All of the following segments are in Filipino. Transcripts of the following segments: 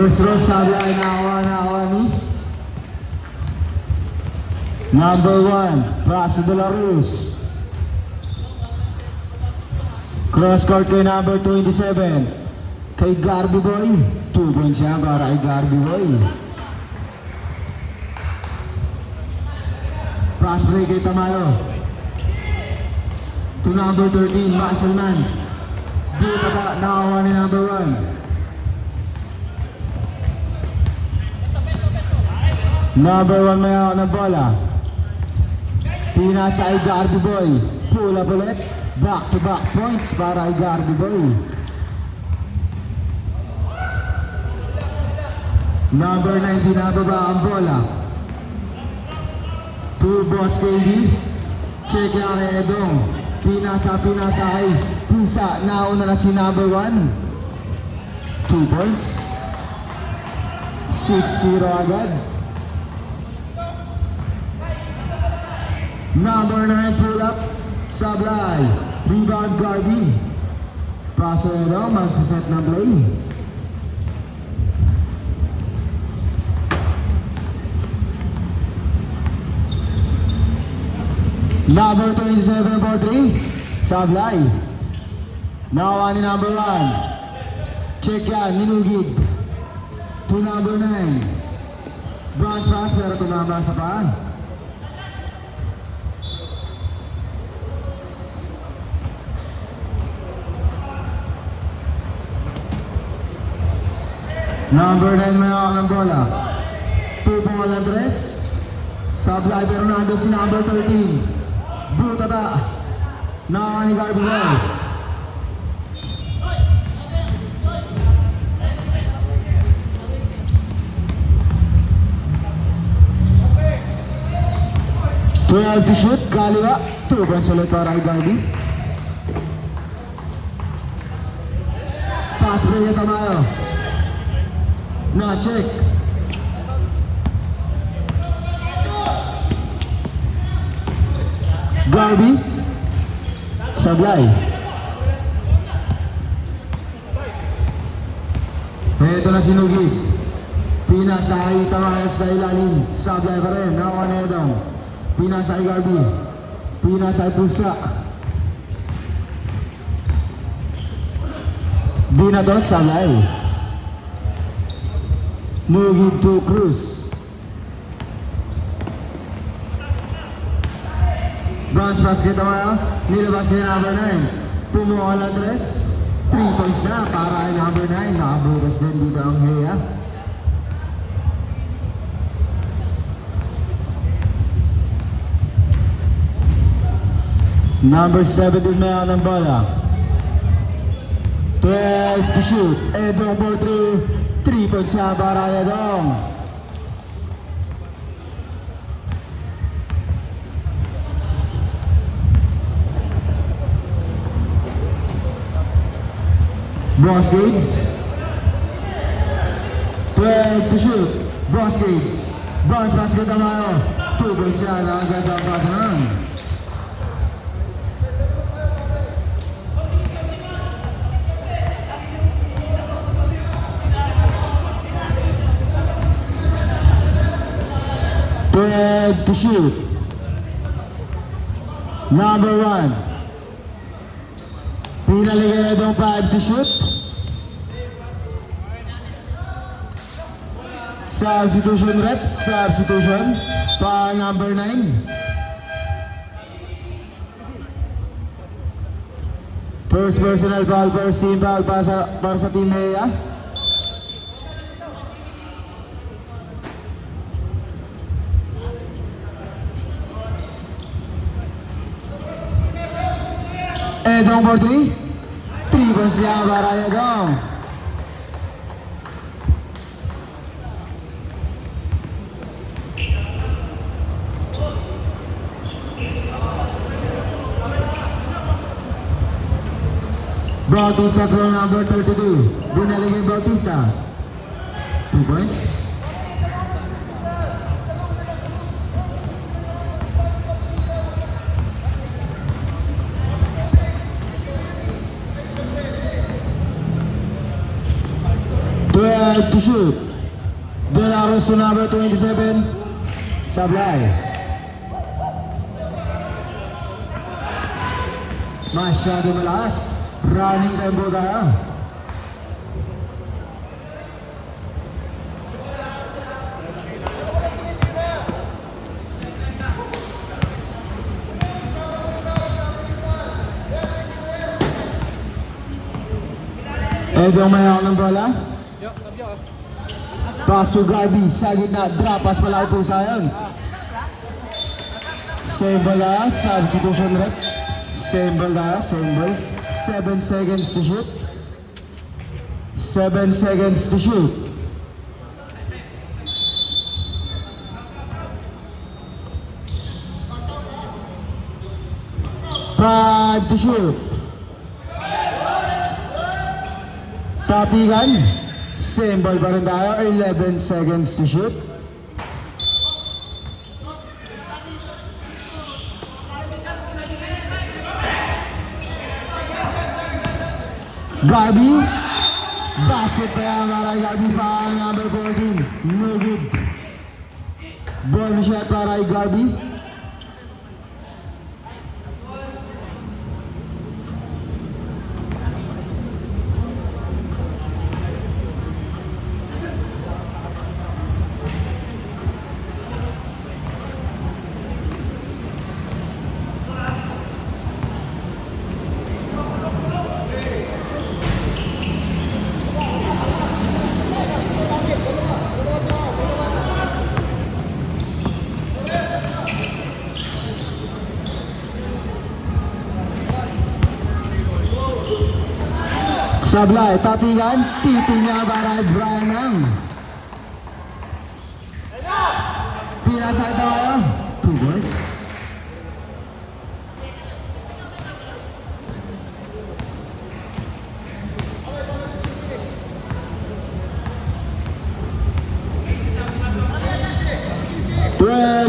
First row, sabi ay nakawa ni number 1, Paso de la Ruz. Cross court kay number 27, kay Garby Boy. 2 points siya para kay Garby Boy. Pass break kay Tamayo. To number 13, Maselman. Buta nakawa ni number 1. Number 1 may ako ng bola. Pinasa ay Garby Boy. Pull up ulit. Back-to-back points para ay Garby Boy. Number 19 nababa ang bola. To Boss KD. Check yan kay Edong. Pinasa ay Pusa. Nauna na si number 1. 2 points. 6-0 agad. Number 9 pull up, Sablay, rebound Garby. Paso na magsaset ng play. Number 27 for 3, Sablay. Nawa ni number 1. Check yan, ninugid. To number 9. Bronze pass pero tumama sa paan. Number 9 may ako ng bola. 2 ball address. Sablay pero nando si number 13. Butata. Nakawa ni Garby Boy. Twelve to shoot. Kaliwa. 2 points ulit para kay Garby. Pass break na Tamayo. Na check. Garby. Sablay. Ito na sinugi. Pinasay Tamayo sa ilalim. Sablay pa rin. Nakuha na ito. Pinasay Garby. Pinasay Pusa. Dinados Sablay. Moving to Cruz. Bronze basket Tamayo. Nilabas kay number 9. Pumuol address. 3 points na para ay number 9. Nakabukas din dito ang Heya. Number 7 din may ako ng bola. 12 to shoot. Edong for 3. 3 points na para kay Edong. Boss Gates. 12 to shoot. Boss Gates. Bounce basket Tamayo. 2 points na nakaganda ang pasanan. To shoot. Number 1. Pinaligay itong 5 to shoot. Substitution rep. Substitution. Pa number 9. First personal foul, first team foul para sa Team Heya. Edong for 3. 3 points niya para Edong. Bautista throw number 32. Binaligay Bautista. 2 points. 12 to shoot. De La Cruz to number 27. Sablay. Masyado malakas. Running tempo tayo. Edong may ako ng bola. Pass to Garby sa gitna. Drop pass malaki po sa yun. Same bola. Substitution rep. Same bola. Same ball. 7 seconds to shoot. 7 seconds to shoot. Five to shoot. Tapigan. Same ball pa rin tayo. 11 seconds to shoot. Garby. Basket pa yan para Garby pa ang number 14. No good. Bonus shot para Garby. Sablay, tapigan, tipi niya para Brian Ang. Pinasay tayo. 2 boards.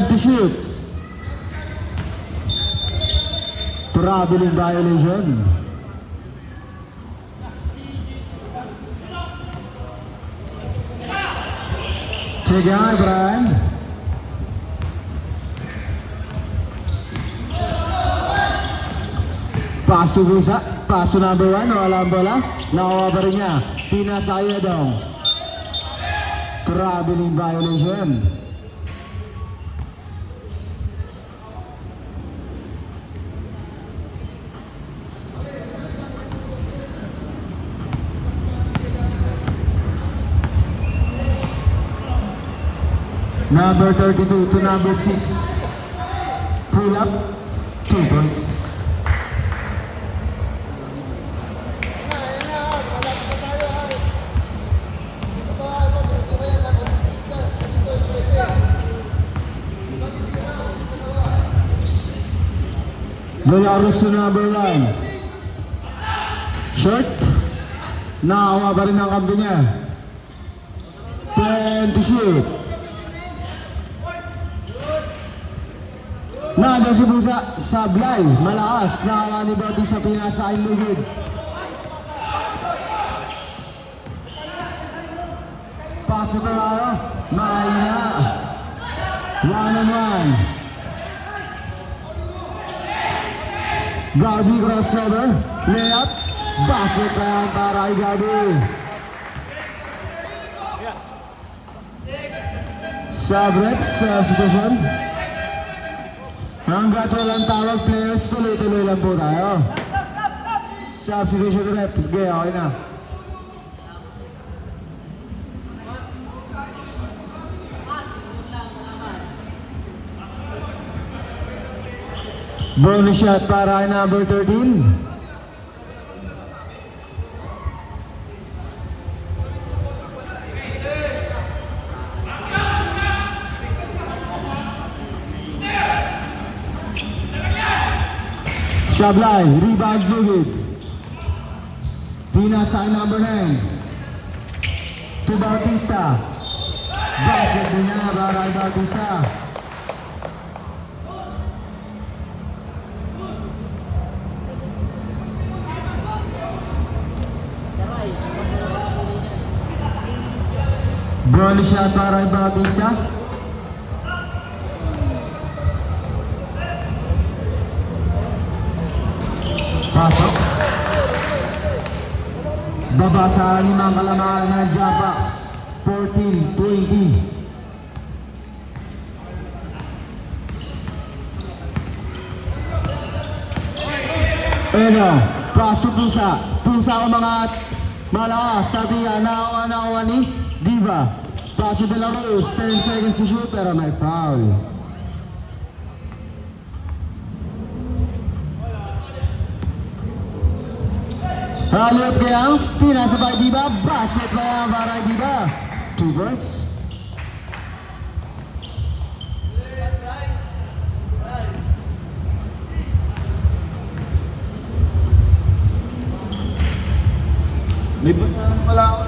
To shoot. Traveling violation. Check out, Brian. Pass to Gusa. Pass to number 1. Wala ang bola. Nakuha pa rin niya. Pinasaya daw. Traveling violation. Number 32 to number 6. Pull up, 2 points. Dolaros to number 1. Short. Nakawa pa rin ang kampi niya. 10 to shoot. Nada si Busa, Sablay, malakas, nakawa ni Bobby sa pinasain lugid. Paso na tayo, mahina. 1-on-1. Garby crossover, layup, basket pa yan para kay Garby. Sub-rep, substitution. Hanggat walang tawag players, tuloy-tuloy lang po tayo. Substitution rep, sige, okay na. Bonus shot para number 13. Sablay, rebound lugid. Pinasa number 9. To Bautista. Basket din niya para Bautista. Volley shot para kay Bautista. Pasok. Baba sa 5 kalamangan ng jump box. 14-20. Ano, pass to Pusa. Pusa ang mga malakas. Tapi nakuha ni Diva. Pass to De La Rose. 10 seconds to shoot pero may foul. Halip kaya, pinasa pa Diva. Basket pa yan para Diva. 2 points. May basahan pala ako.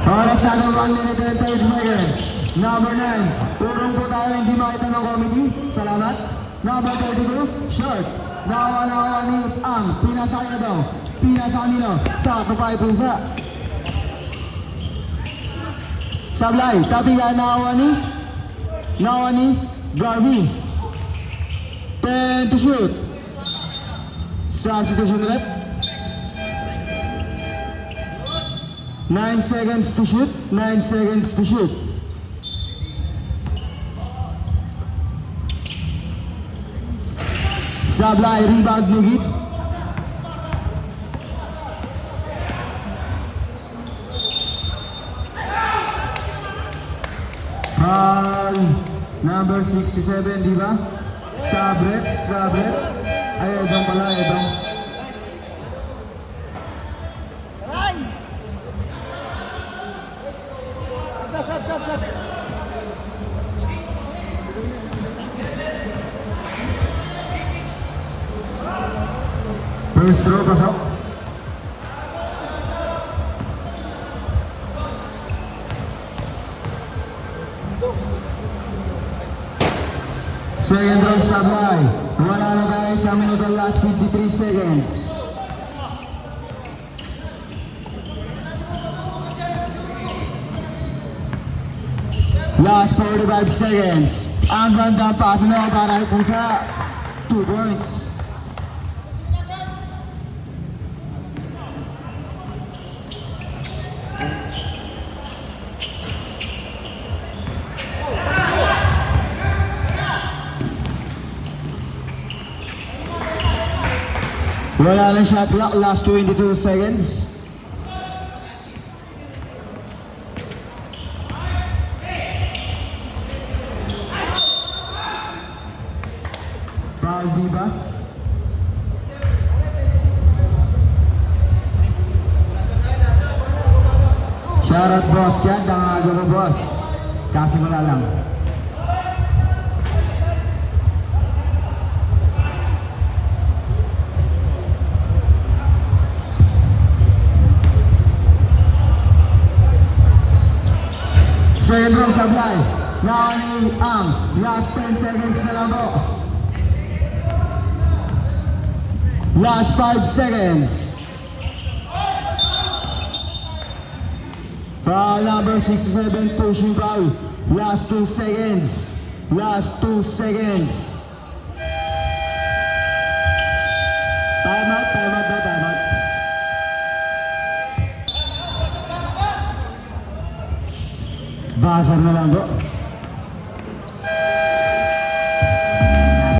Oras sa 1 minute and 30 seconds. Number 9. Urong po tayo hindi makita ng comedy. Salamat. Number 32. Short. Nakawa ni Ang. Pinasa niya daw. Pinasa kanino. Sa Tupay Pusa. Sablay. Tapigan nakawa ni Garvey. 10 to shoot. Substitution ulit. 9 seconds to shoot. 9 seconds to shoot. Sablay, rebound Nugit. Number 67, di ba? Sabret. Ay, Edong pala, Edong. Sab. First throw, pasok. Second throw, Sablay. Wala na tayo sa minuto, last 53 seconds. Last 45 seconds. Ang ganda paso na para kung sa 2 points. Wala na shot clock, last 22 seconds. Foul, Diva. Shoutout boss yan, dangaga mo boss. Kasi wala lang. Second row, Sablay. Nakani ang last 10 seconds na lang po. Last 5 seconds. Foul number 67, pushing foul. Last 2 seconds. Last 2 seconds. Time out. Basar na lang po.